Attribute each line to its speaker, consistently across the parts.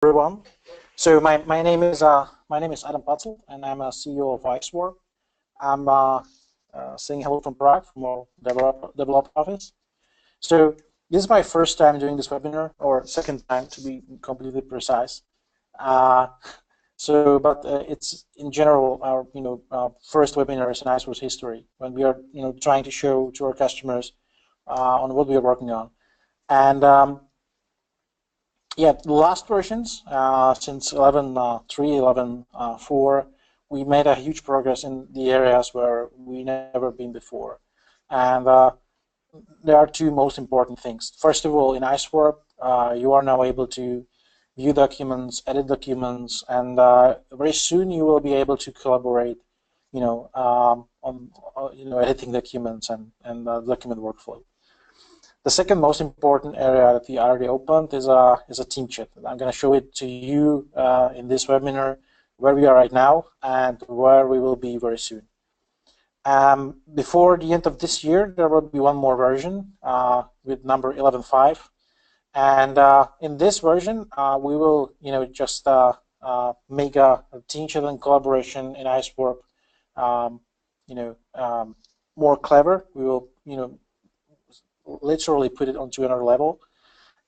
Speaker 1: everyone. So my name is Adam Patzel, and I'm a CEO of IceWarp. I'm saying hello from Prague, from our developer office. So this is my first time doing this webinar, or second time to be completely precise. But it's in general our first webinar in IceWarp's history when we are trying to show to our customers on what we are working on, and yeah, the last versions, since 11.3, 11.4, we made a huge progress in the areas where we never been before. And there are two most important things. First of all, in IceWarp, you are now able to view documents, edit documents, and very soon you will be able to collaborate, on editing documents and document workflow. The second most important area that we already opened is a team chat. I'm going to show it to you in this webinar, where we are right now and where we will be very soon. Before the end of this year, there will be one more version with number 11.5, and in this version, we will just make a team chat and collaboration in IceWarp more clever. We will literally put it onto another level,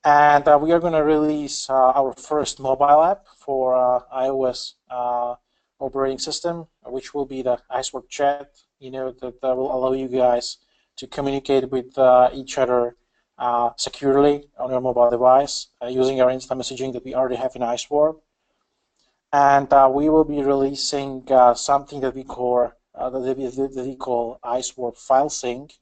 Speaker 1: and we are going to release our first mobile app for iOS operating system, which will be the IceWarp chat, that will allow you guys to communicate with each other securely on your mobile device using our instant messaging that we already have in IceWarp. And we will be releasing something that we call IceWarp File Sync,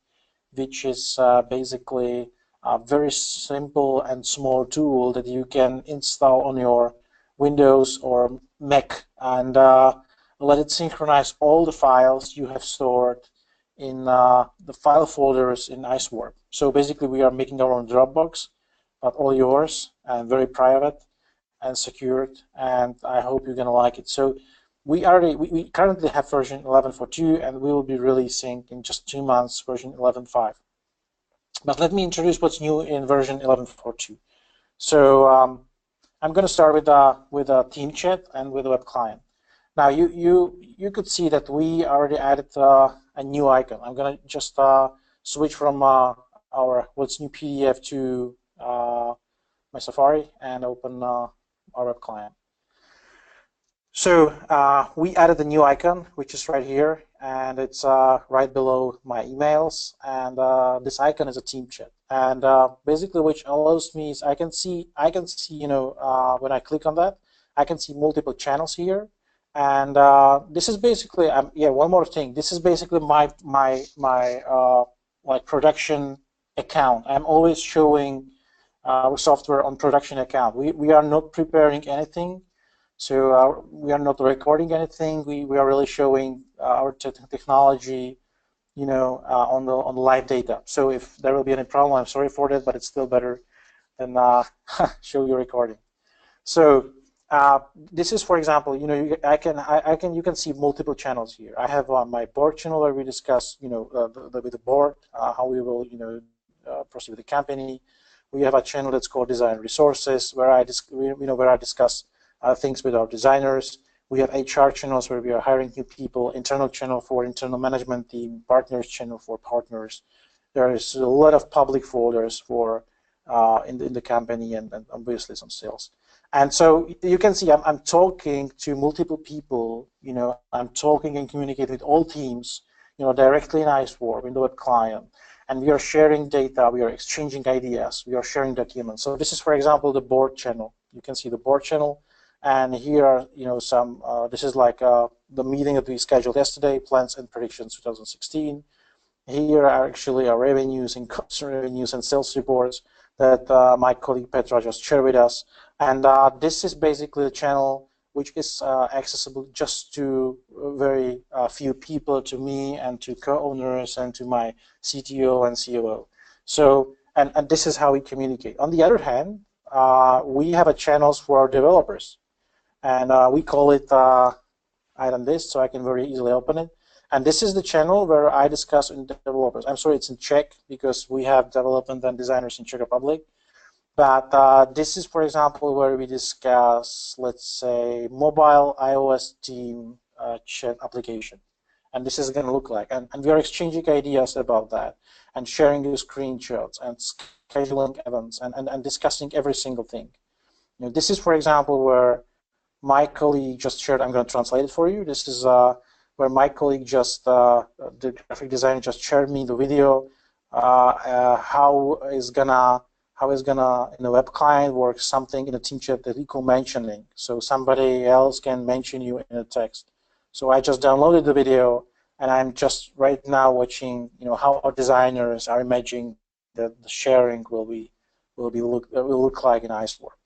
Speaker 1: which is basically a very simple and small tool that you can install on your Windows or Mac and let it synchronize all the files you have stored in the file folders in IceWarp. So basically we are making our own Dropbox, but all yours and very private and secured, and I hope you're going to like it. So we currently have version 11.4.2, and we will be releasing in just 2 months version 11.5. But let me introduce what's new in version 11.4.2. So I'm going to start with a team chat and with a web client. Now you could see that we already added a new icon. I'm going to just switch from our what's new PDF to my Safari and open our web client. So we added a new icon, which is right here, and it's right below my emails. And this icon is a team chat. And basically, which allows me is I can see when I click on that, I can see multiple channels here. And this is basically one more thing. This is basically my like production account. I'm always showing software on production account. We are not preparing anything. So we are not recording anything. We are really showing our technology, on the live data. So if there will be any problem, I'm sorry for that, but it's still better than show you recording. So this is, for example, you can see multiple channels here. I have my board channel where we discuss, with the board how we will, proceed with the company. We have a channel that's called Design Resources where I discuss things with our designers. We have HR channels where we are hiring new people, internal channel for internal management team, partners channel for partners. There is a lot of public folders for in the company and obviously some sales. And so you can see I'm talking to multiple people. I'm talking and communicating with all teams, directly in IceWarp in the web client. And we are sharing data, we are exchanging ideas, we are sharing documents. So this is, for example, the board channel. You can see the board channel. And here are, some, this is like the meeting that we scheduled yesterday, plans and predictions 2016. Here are actually our revenues and cost revenues and sales reports that my colleague Petra just shared with us. And this is basically the channel which is accessible just to very few people, to me and to co-owners and to my CTO and COO. So, and this is how we communicate. On the other hand, we have a channels for our developers. And we call it item this, so I can very easily open it. And this is the channel where I discuss with developers. I'm sorry, it's in Czech because we have development and designers in Czech Republic. But this is, for example, where we discuss, let's say, mobile iOS team chat application. And this is going to look like. And we are exchanging ideas about that and sharing the screenshots and scheduling events and discussing every single thing. You know, this is, for example, where my colleague just shared. I'm going to translate it for you. This is where my colleague just, the graphic designer, just shared me the video. How is gonna in a web client work something in a team chat that equal mentioning, so somebody else can mention you in a text. So I just downloaded the video, and I'm just right now watching, you know, how our designers are imagining that the sharing will look like in IceWarp.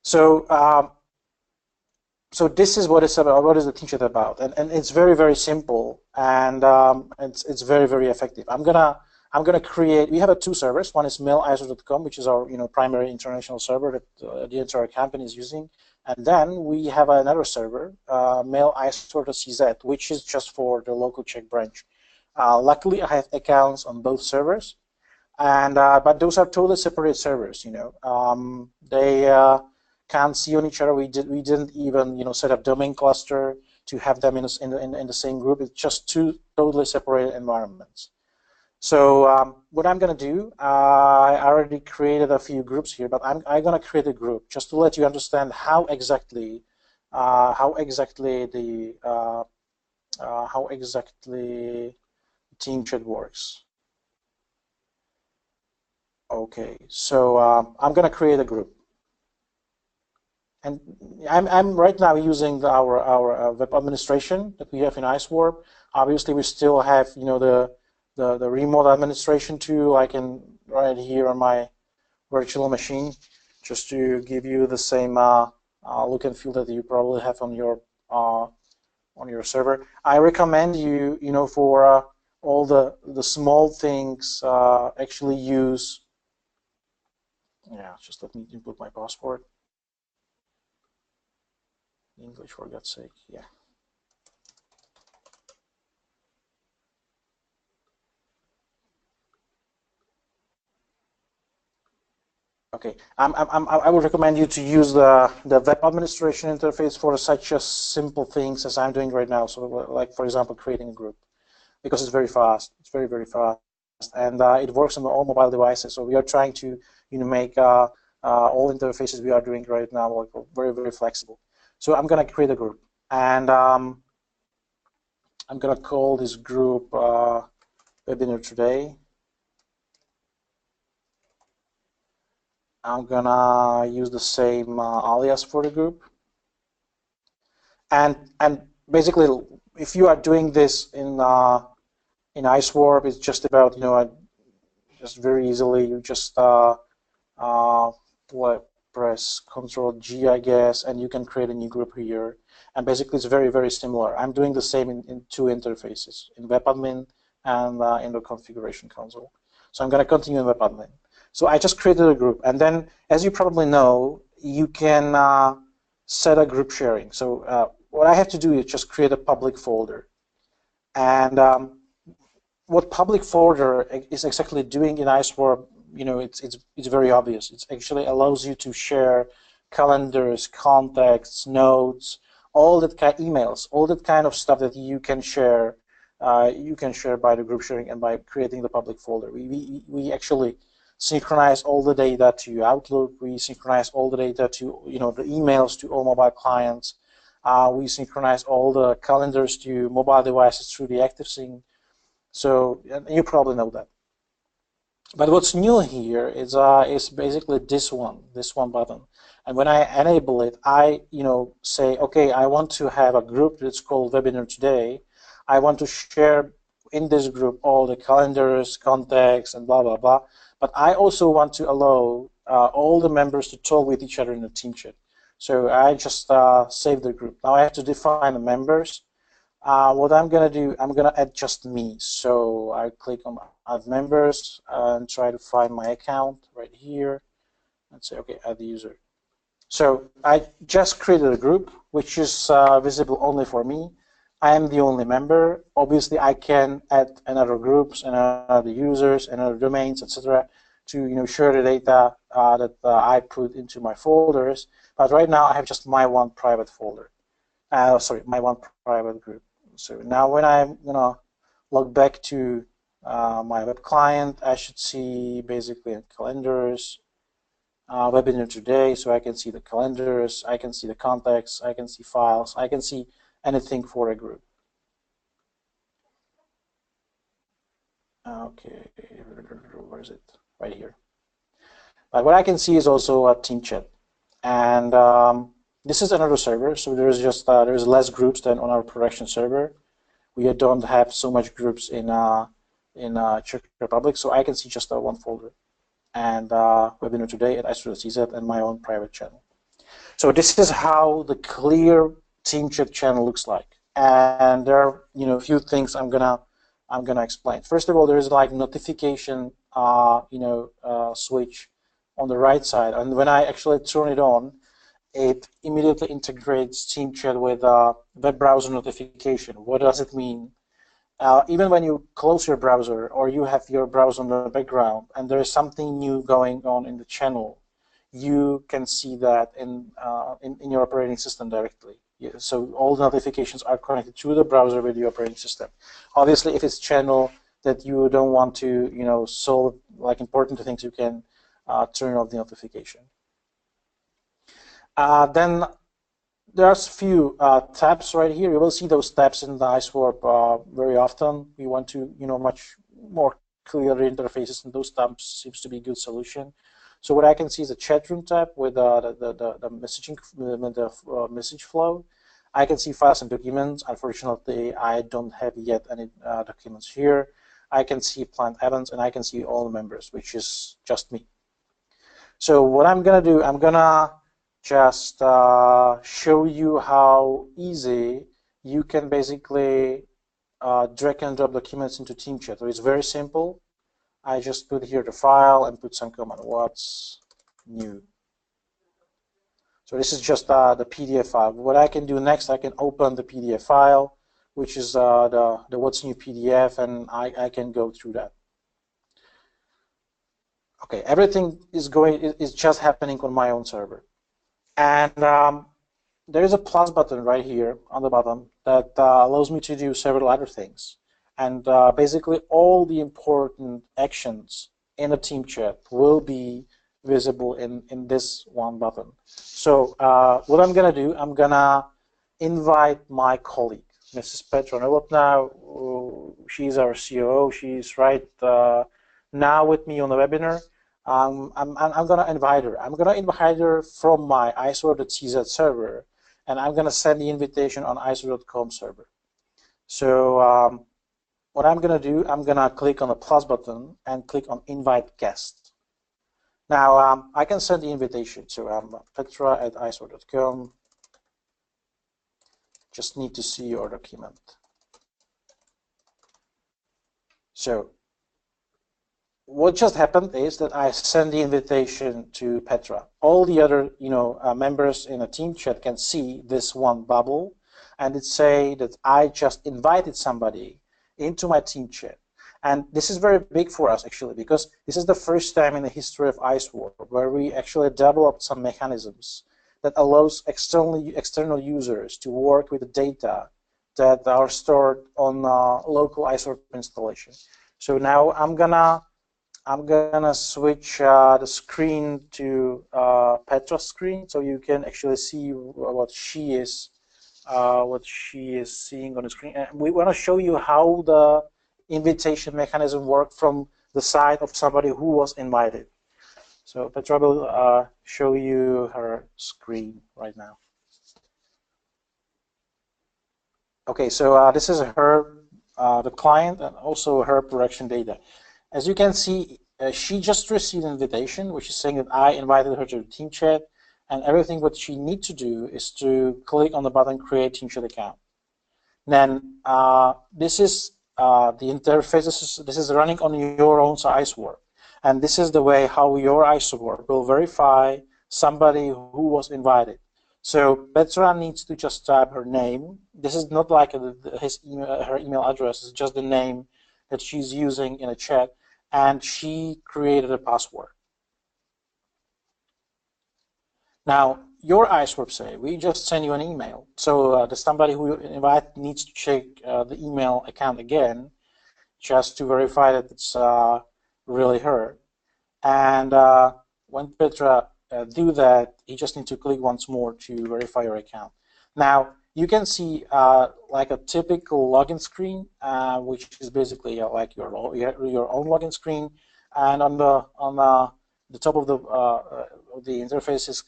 Speaker 1: So so this is what it's about. What is the team chat about? And it's very, very simple, and it's very, very effective. I'm gonna create. We have two servers. One is mail.icewarp.com, which is our primary international server that the entire company is using, and then we have another server, mail.icewarp.cz, which is just for the local Czech branch. Luckily, I have accounts on both servers, and but those are totally separate servers. They can't see on each other. We didn't even set up domain cluster to have them in the same group. It's just two totally separated environments. So what I'm going to do, I already created a few groups here, but I'm going to create a group just to let you understand how exactly team chat works. Okay, so I'm going to create a group. And I'm right now using our web administration that we have in IceWarp. Obviously, we still have the remote administration tool. I can run it here on my virtual machine, just to give you the same look and feel that you probably have on your server. I recommend you, for all the small things, actually use. Yeah, just let me input my password. English, for God's sake, yeah. Okay, I would recommend you to use the web administration interface for such a simple things as I'm doing right now. So, like, for example, creating a group, because it's very fast. It's very, very fast, and it works on all mobile devices. So we are trying to make all interfaces we are doing right now like very, very flexible. So I'm going to create a group, and I'm going to call this group Webinar Today. I'm going to use the same alias for the group. And basically, if you are doing this in IceWarp, it's just about, just very easily, you just press Ctrl-G, I guess, and you can create a new group here. And basically, it's very, very similar. I'm doing the same in two interfaces, in WebAdmin and in the configuration console. So I'm going to continue in WebAdmin. So I just created a group. And then, as you probably know, you can set a group sharing. So what I have to do is just create a public folder. And what public folder is exactly doing in IceWarp, it's very obvious. It actually allows you to share calendars, contacts, notes, all that kind of emails, all that kind of stuff that you can share. You can share by the group sharing and by creating the public folder. We actually synchronize all the data to Outlook. We synchronize all the data to the emails to all mobile clients. We synchronize all the calendars to mobile devices through the ActiveSync. So you probably know that. But what's new here is basically this one button. And when I enable it, I say, okay, I want to have a group that's called Webinar Today. I want to share in this group all the calendars, contacts, and blah blah blah. But I also want to allow all the members to talk with each other in the team chat. So I just save the group. Now I have to define the members. What I'm going to do, I'm going to add just me. So I click on Add Members and try to find my account right here and say, okay, add the user. So I just created a group, which is visible only for me. I am the only member. Obviously, I can add another groups and other users and other domains, etc. to share the data that I put into my folders. But right now I have just my one private folder. Sorry, my one private group. So now when I'm gonna log back to my web client, I should see basically calendars, webinar today, so I can see the calendars, I can see the contacts, I can see files, I can see anything for a group. Okay, where is it? Right here. But what I can see is also a team chat, and this is another server, so there's just there's less groups than on our production server. We don't have so much groups in Czech Republic, so I can see just one folder, and webinar today at IceWarp and my own private channel. So this is how the clear team chat channel looks like, and there are a few things I'm gonna explain. First of all, there is like notification switch on the right side, and when I actually turn it on, it immediately integrates team chat with web browser notification. What does it mean? Even when you close your browser or you have your browser on the background and there is something new going on in the channel, you can see that in your operating system directly. So all the notifications are connected to the browser with the operating system. Obviously, if it's channel that you don't want to solve like important things, you can turn off the notification. Then there's a few tabs right here. You will see those tabs in the IceWarp very often. We want to much more clear interfaces, and those tabs seems to be a good solution. So what I can see is a chat room tab with the messaging, the message flow. I can see files and documents. Unfortunately, I don't have yet any documents here. I can see planned events, and I can see all the members, which is just me. So what I'm gonna do, I'm gonna just show you how easy you can basically drag and drop documents into team chat. So it's very simple. I just put here the file and put some command, what's new. So this is just the PDF file. What I can do next, I can open the PDF file, which is the what's new PDF, and I can go through that. Okay, everything is just happening on my own server. And there is a plus button right here on the bottom that allows me to do several other things. And basically all the important actions in a team chat will be visible in this one button. So what I'm going to do, I'm going to invite my colleague, Mrs. Petra Novotná. She's our COO. She's right now with me on the webinar. I'm going to invite her. I'm going to invite her from my IceWarp.cz server, and I'm going to send the invitation on IceWarp.com server. So what I'm going to do, I'm going to click on the plus button and click on Invite Guest. Now, I can send the invitation. So Petra at IceWarp.com. Just need to see your document. So what just happened is that I send the invitation to Petra. All the other members in a team chat can see this one bubble, and it say that I just invited somebody into my team chat. And this is very big for us actually, because this is the first time in the history of IceWarp where we actually developed some mechanisms that allows external users to work with the data that are stored on local IceWarp installation. So now I'm gonna switch the screen to Petra's screen, so you can actually see what she is seeing on the screen. And we want to show you how the invitation mechanism works from the side of somebody who was invited. So Petra will show you her screen right now. Okay, so this is her, the client, and also her production data. As you can see, she just received an invitation, which is saying that I invited her to the team chat, and everything what she needs to do is to click on the button Create Team Chat Account. Then this is the interface. This is running on your own IceWarp, and this is the way how your IceWarp will verify somebody who was invited. So Petra needs to just type her name. This is not like her email address. It's just the name that she's using in a chat. and she created a password. Now, your IceWarp say, we just send you an email. So the somebody who you invite needs to check the email account again, just to verify that it's really her. And when Petra do that, you just need to click once more to verify your account. Now, you can see like a typical login screen, which is basically like your own login screen, and on the top of the interface is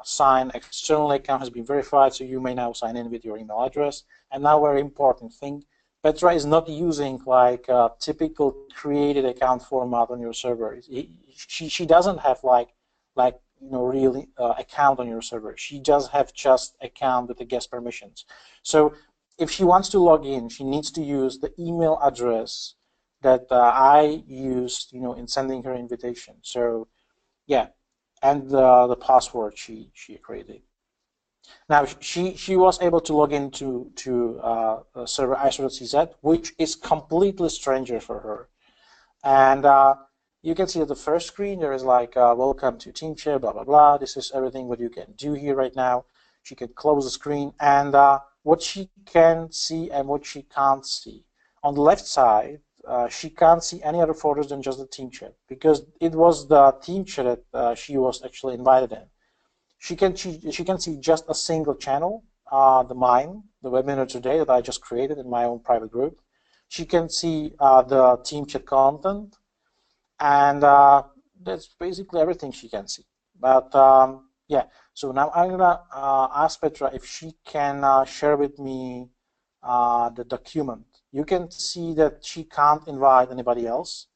Speaker 1: sign external account has been verified, so you may now sign in with your email address. And now, very important thing, Petra is not using like a typical created account format on your server. She doesn't have like real account on your server. She does have just account with the guest permissions. So if she wants to log in, she needs to use the email address that I used, in sending her invitation. So yeah, and the password she created. Now she was able to log into server IceWarp.cz, which is completely stranger for her. And you can see at the first screen there is like welcome to TeamChat, blah blah blah. This is everything what you can do here right now. She can close the screen, and what she can see and what she can't see. On the left side, she can't see any other photos than just the TeamChat, because it was the TeamChat that she was actually invited in. She can see just a single channel, the webinar today that I just created in my own private group. She can see the TeamChat content, and that's basically everything she can see. But yeah, so now I'm gonna ask Petra if she can share with me the document. You can see that she can't invite anybody else.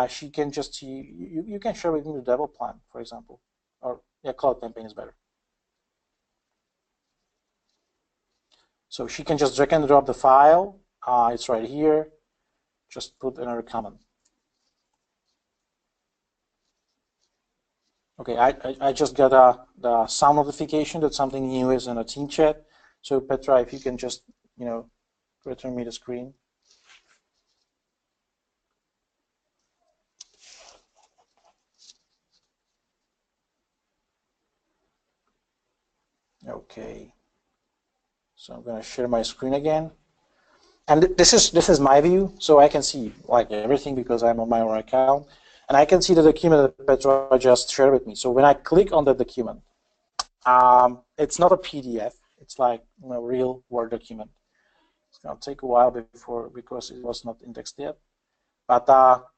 Speaker 1: She can just see, you can share with me the devil plan, for example, or yeah, Cloud Campaign is better. So she can just drag and drop the file. It's right here. Just put another comment. Okay, I just got the sound notification that something new is in a team chat. So Petra, if you can just return me the screen. Okay. So I'm going to share my screen again. And this is my view, so I can see like everything because I'm on my own account, and I can see the document that Petra just shared with me. So when I click on the document, it's not a PDF; it's like a real Word document. It's gonna take a while because it was not indexed yet. But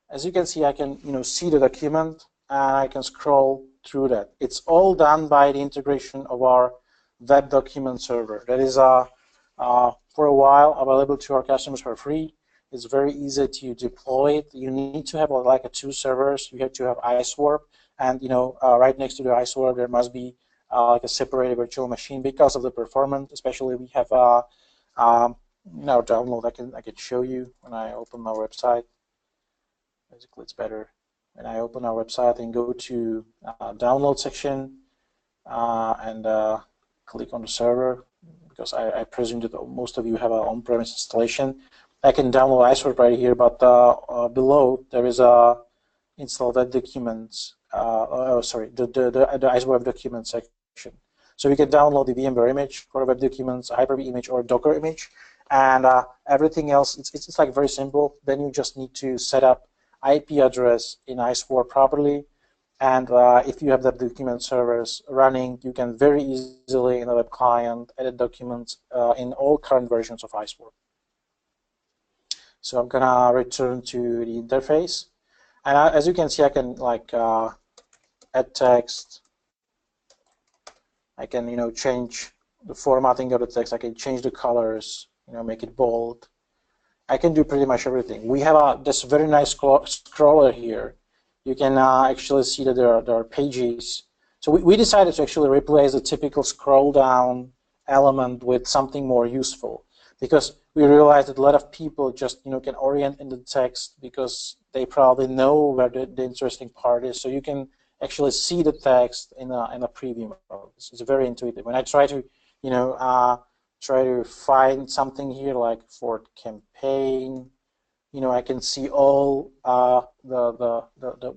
Speaker 1: as you can see, I can see the document, and I can scroll through that. It's all done by the integration of our web document server. That is for a while available to our customers for free. It's very easy to deploy it. You need to have like two servers. You have to have IceWarp, and right next to the IceWarp there must be like a separated virtual machine because of the performance. Especially we have download. I can show you when I open my website. Basically, it's better when I open our website and go to download section and click on the server, because I presume that most of you have an on-premise installation. I can download IceWarp right here, but below there is a install web documents. The IceWarp document section. So we can download the VMware image for web documents, Hyper-V image, or Docker image, and everything else. It's like very simple. Then you just need to set up IP address in IceWarp properly. And if you have the document servers running, you can very easily in the web client edit documents in all current versions of IceWarp. So I'm gonna return to the interface, and as you can see, I can like add text. I can change the formatting of the text. I can change the colors. Make it bold. I can do pretty much everything. We have this very nice scroller here. You can actually see that there are pages. So we decided to actually replace the typical scroll down element with something more useful, because we realized that a lot of people just can orient in the text because they probably know where the interesting part is. So you can actually see the text in a preview mode. It's very intuitive. When I try to try to find something here like for campaign, I can see all the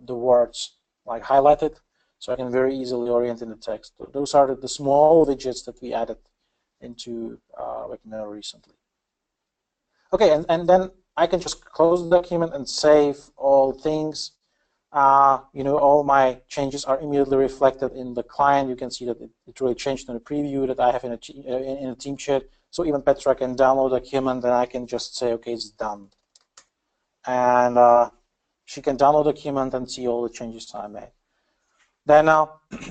Speaker 1: words like highlighted, so I can very easily orient in the text. Those are the small widgets that we added into Webmail recently. Okay, and then I can just close the document and save all things. All my changes are immediately reflected in the client. You can see that it really changed in the preview that I have in a team chat. So even Petra can download the document, and I can just say, okay, it's done. And she can download the document and see all the changes I made. Then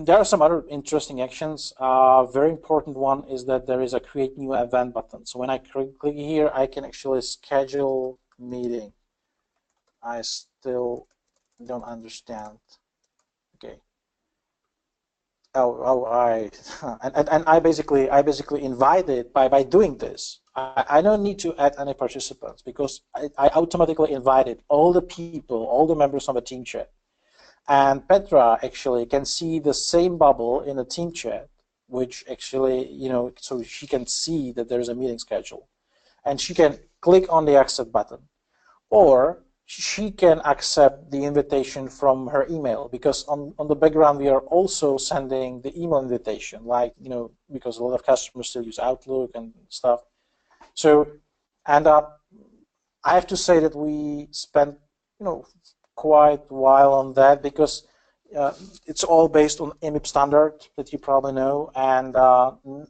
Speaker 1: there are some other interesting actions. Very important one is that there is a create new event button. So when I click here, I can actually schedule meeting. I still don't understand. Okay. And I basically invited by doing this. I don't need to add any participants because I automatically invited all the people, all the members of the team chat. And Petra actually can see the same bubble in the team chat, which actually, so she can see that there's a meeting schedule. And she can click on the accept button. Or she can accept the invitation from her email, because on the background we are also sending the email invitation, like, because a lot of customers still use Outlook and stuff. So, and I have to say that we spent, quite a while on that, because it's all based on IMIP standard that you probably know, and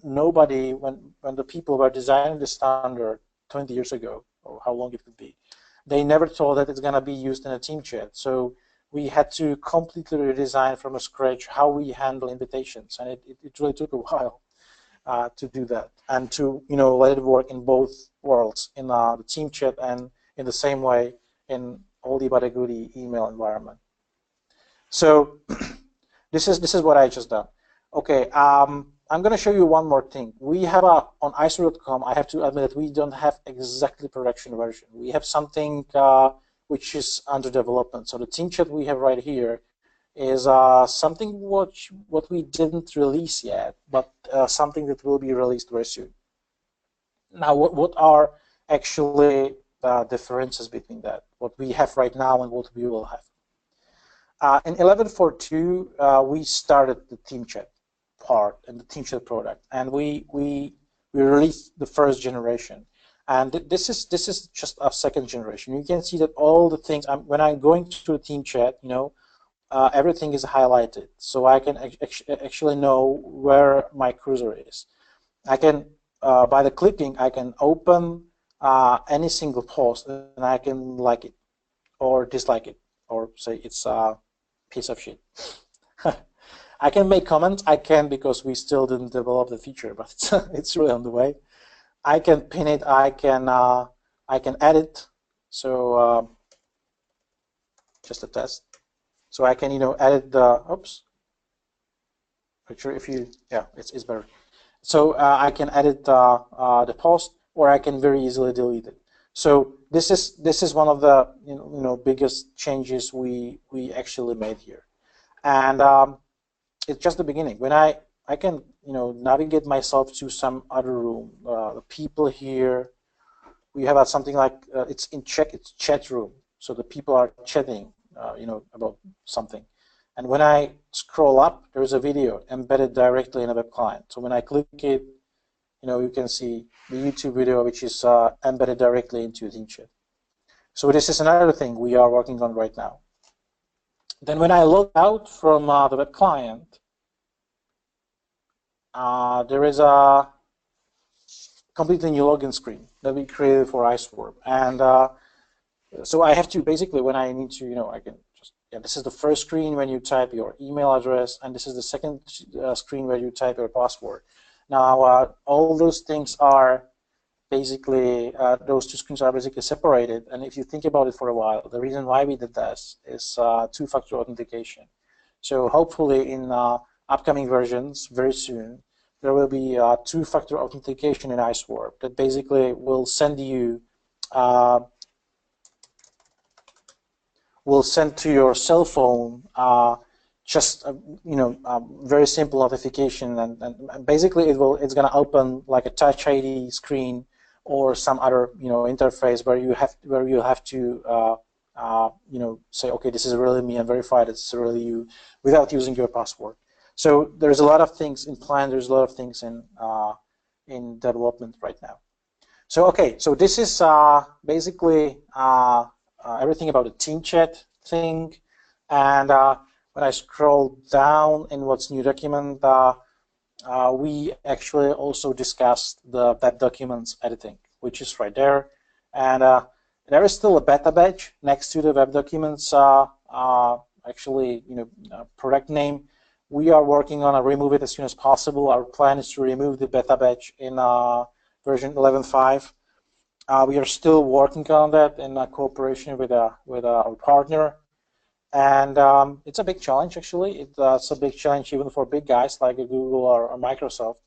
Speaker 1: nobody, when the people were designing the standard 20 years ago, or how long it could be, they never thought that it's going to be used in a team chat. So we had to completely redesign from scratch how we handle invitations, and it really took a while to do that, and to let it work in both worlds, in the team chat and in the same way in oldie but a goodie email environment. So this is what I just done. Okay, I'm going to show you one more thing. We have on IceWarp.com, I have to admit that we don't have exactly production version. We have something which is under development. So the team chat we have right here is something what we didn't release yet, but something that will be released very soon. Now, what are actually the differences between that, what we have right now and what we will have? In 11.4.2, we started the team chat part and the team chat product, and we released the first generation, and this is just a second generation. You can see that all the things when I'm going to a team chat, everything is highlighted, so I can actually know where my cursor is. I can by the clicking, I can open any single post, and I can like it or dislike it, or say it's a piece of shit. I can make comments. I can, because we still didn't develop the feature, but it's really on the way. I can pin it. I can edit. So just a test. So I can edit the oops. Picture if you it's better. So I can edit the post, or I can very easily delete it. So this is one of the biggest changes we actually made here, and it's just the beginning. When I can navigate myself to some other room, the people here, we have something like it's chat room, so the people are chatting about something, and when I scroll up, there's a video embedded directly in a web client. So when I click it, you can see the YouTube video, which is embedded directly into team chat. So this is another thing we are working on right now. Then when I log out from the web client, there is a completely new login screen that we created for IceWarp. And so I have to basically, when I need to, I can just, this is the first screen when you type your email address, and this is the second screen where you type your password. Now, all those things are basically, those two screens are basically separated. And if you think about it for a while, the reason why we did this is two-factor authentication. So hopefully in upcoming versions, very soon, there will be two-factor authentication in IceWarp that basically will send you, will send to your cell phone just very simple notification, and basically it's going to open like a Touch ID screen or some other interface where you have to say, okay, this is really me and verify this is really you without using your password. So there's a lot of things in plan. There's a lot of things in development right now. So okay, so this is basically everything about the team chat thing. And when I scroll down in what's new document, we actually also discussed the web documents editing, which is right there. And there is still a beta badge next to the web documents actually product name. We are working on remove it as soon as possible. Our plan is to remove the beta badge in version 11.5. We are still working on that in cooperation with our partner. And it's a big challenge, actually. It's a big challenge even for big guys like Google or Microsoft.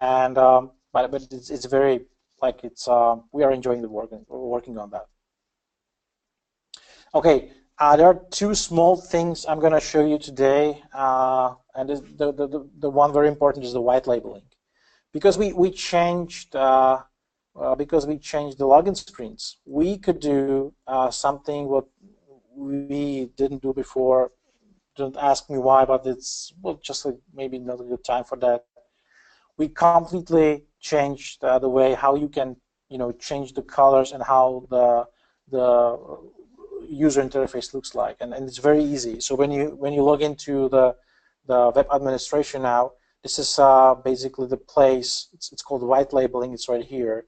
Speaker 1: And but it's very we are enjoying the work. We're working on that. Okay, there are two small things I'm going to show you today, and the one very important is the white labeling, because we changed the login screens. We could do something what we didn't do before. Don't ask me why, but it's just maybe not a good time for that. We completely changed the way how you can change the colors and how the user interface looks like, and it's very easy. So when you log into the web administration now, this is basically the place. It's called white labeling. It's right here,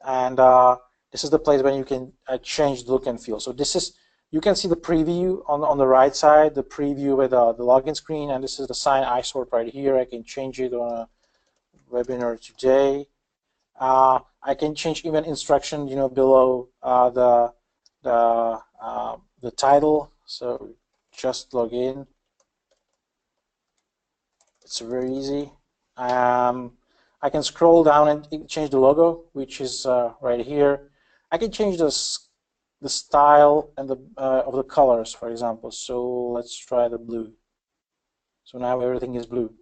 Speaker 1: and this is the place when you can change the look and feel. So this is, you can see the preview on the right side, the preview with the login screen, and this is the sign IceWarp right here. I can change it on a webinar today. I can change even instruction, below the title. So just log in. It's very easy. I can scroll down and change the logo, which is right here. I can change the style and of the colors, for example. So let's try the blue. So now everything is blue,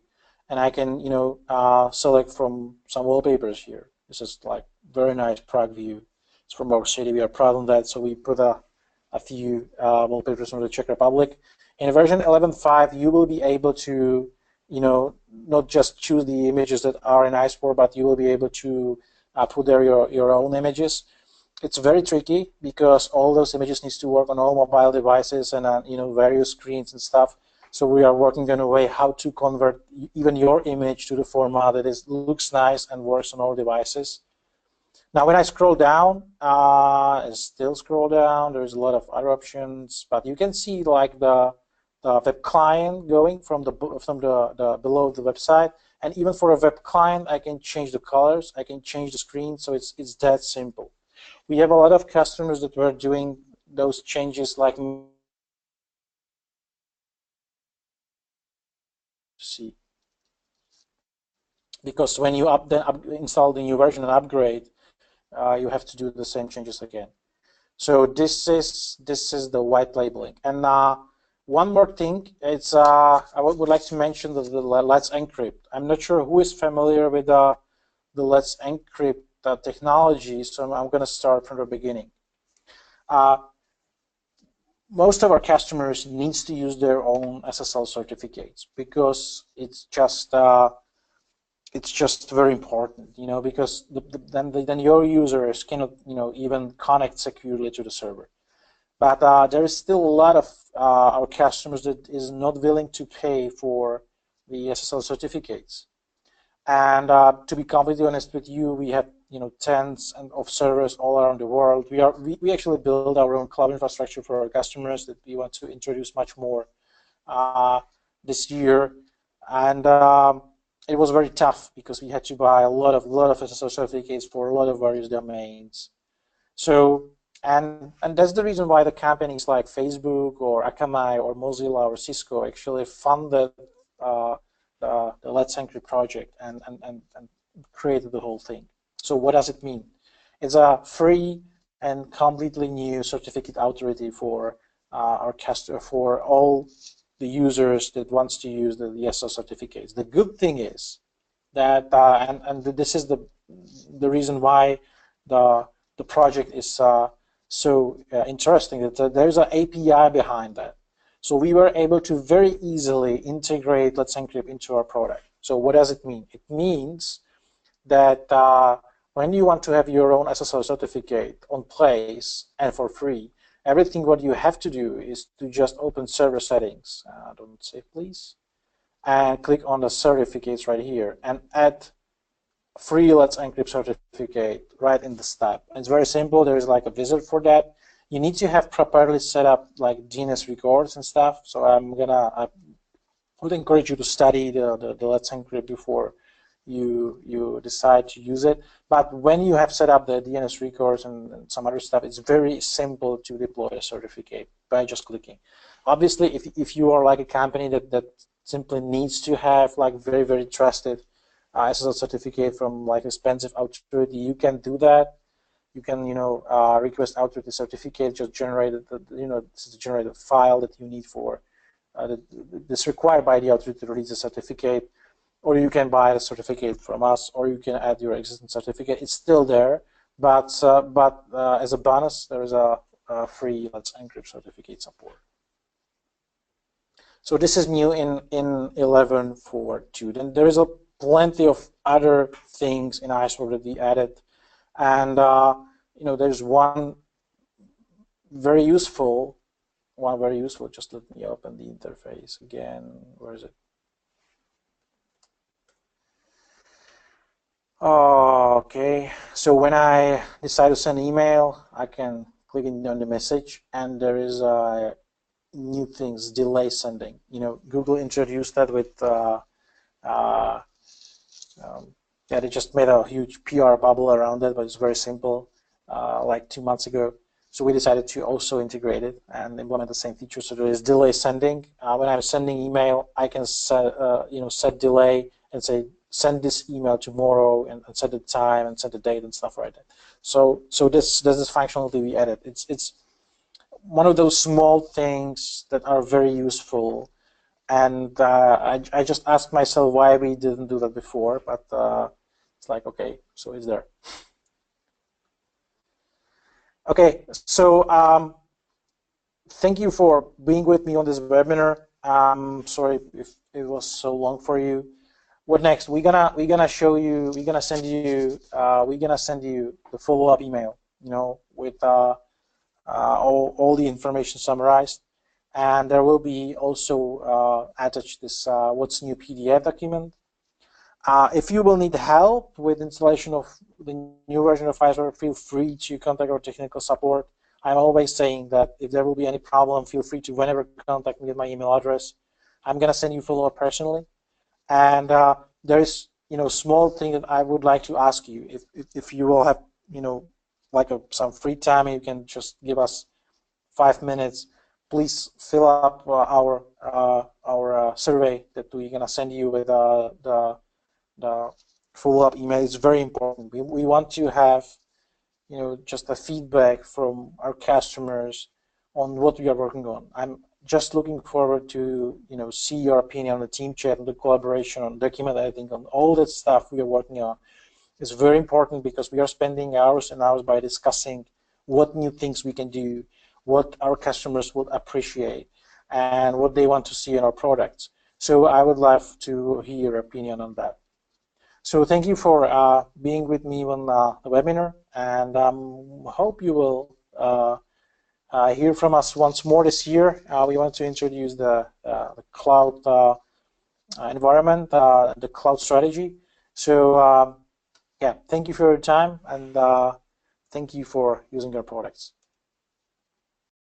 Speaker 1: and I can select from some wallpapers here. This is like very nice Prague view. It's from our city. We are proud of that. So we put a few wallpapers from the Czech Republic. In version 11.5, you will be able to not just choose the images that are in IceWarp, but you will be able to put there your own images. It's very tricky because all those images needs to work on all mobile devices and various screens and stuff. So we are working on a way how to convert even your image to the format that looks nice and works on all devices. Now, when I scroll down, and still scroll down, there's a lot of other options, but you can see like the web client going from the below the website, and even for a web client, I can change the colors, I can change the screen, so it's that simple. We have a lot of customers that were doing those changes, like see, because when you install the new version and upgrade, you have to do the same changes again. So this is the white labeling. And one more thing, it's I would like to mention the Let's Encrypt. I'm not sure who is familiar with the Let's Encrypt technology, so I'm going to start from the beginning. Most of our customers needs to use their own SSL certificates because it's just very important, because then your users cannot, even connect securely to the server. But there is still a lot of our customers that is not willing to pay for the SSL certificates. And to be completely honest with you, we have tens of servers all around the world. We actually build our own cloud infrastructure for our customers that we want to introduce much more this year. And it was very tough because we had to buy a lot of SSL certificates for a lot of various domains. So and that's the reason why the companies like Facebook or Akamai or Mozilla or Cisco actually funded the Let's Encrypt project and created the whole thing. So what does it mean? It's a free and completely new certificate authority for our customer, for all the users that wants to use the SSL certificates. The good thing is that, and this is the reason why the project is so interesting that there's an API behind that. So we were able to very easily integrate Let's Encrypt into our product. So what does it mean? It means that when you want to have your own SSL certificate on place and for free, everything what you have to do is to just open server settings. Don't save, please. And click on the certificates right here and add free Let's Encrypt certificate right in this tab. And it's very simple. There is like a wizard for that. You need to have properly set up like DNS records and stuff. So I would encourage you to study the Let's Encrypt before you decide to use it. But when you have set up the DNS records and some other stuff, it's very simple to deploy a certificate by just clicking. Obviously, if you are like a company that simply needs to have like very trusted SSL certificate from like expensive authority, you can do that. You can request authority certificate, just generate this is a generated file that you need for that's required by the authority to release the certificate, or you can buy the certificate from us, or you can add your existing certificate. It's still there, but as a bonus, there is a free Let's Encrypt certificate support. So this is new in 11.4.2. Then there is plenty of other things in IceWarp that we added, and there's one very useful. Just let me open the interface again. Where is it? Okay, so when I decide to send an email, I can click on the message, and there is new things, delay sending. Google introduced that with they just made a huge PR bubble around it, but it's very simple, like 2 months ago. So we decided to also integrate it and implement the same feature. So there is delay sending. When I'm sending email, I can set delay and say send this email tomorrow, and set the time and set the date and stuff like that. So this is functionality we added. It's one of those small things that are very useful, and I just asked myself why we didn't do that before, but it's like, okay, so it's there. Okay, so thank you for being with me on this webinar. Sorry if it was so long for you. What next? We're gonna send you the follow-up email, with all the information summarized, and there will be also attached this what's new PDF document. If you will need help with installation of the new version of IceWarp, feel free to contact our technical support. I'm always saying that if there will be any problem, feel free to whenever contact me with my email address. I'm gonna send you follow-up personally. And there is, small thing that I would like to ask you. If you will have, like some free time, you can just give us 5 minutes. Please fill up our survey that we're gonna send you with the follow-up email. Is very important. We want to have, just a feedback from our customers on what we are working on. I'm just looking forward to see your opinion on the team chat, on the collaboration, on document editing, on all that stuff we are working on. It's very important because we are spending hours and hours by discussing what new things we can do, what our customers would appreciate, and what they want to see in our products. So I would love to hear your opinion on that. So thank you for being with me on the webinar, and hope you will hear from us once more this year. We want to introduce the cloud environment, the cloud strategy. So yeah, thank you for your time, and thank you for using our products.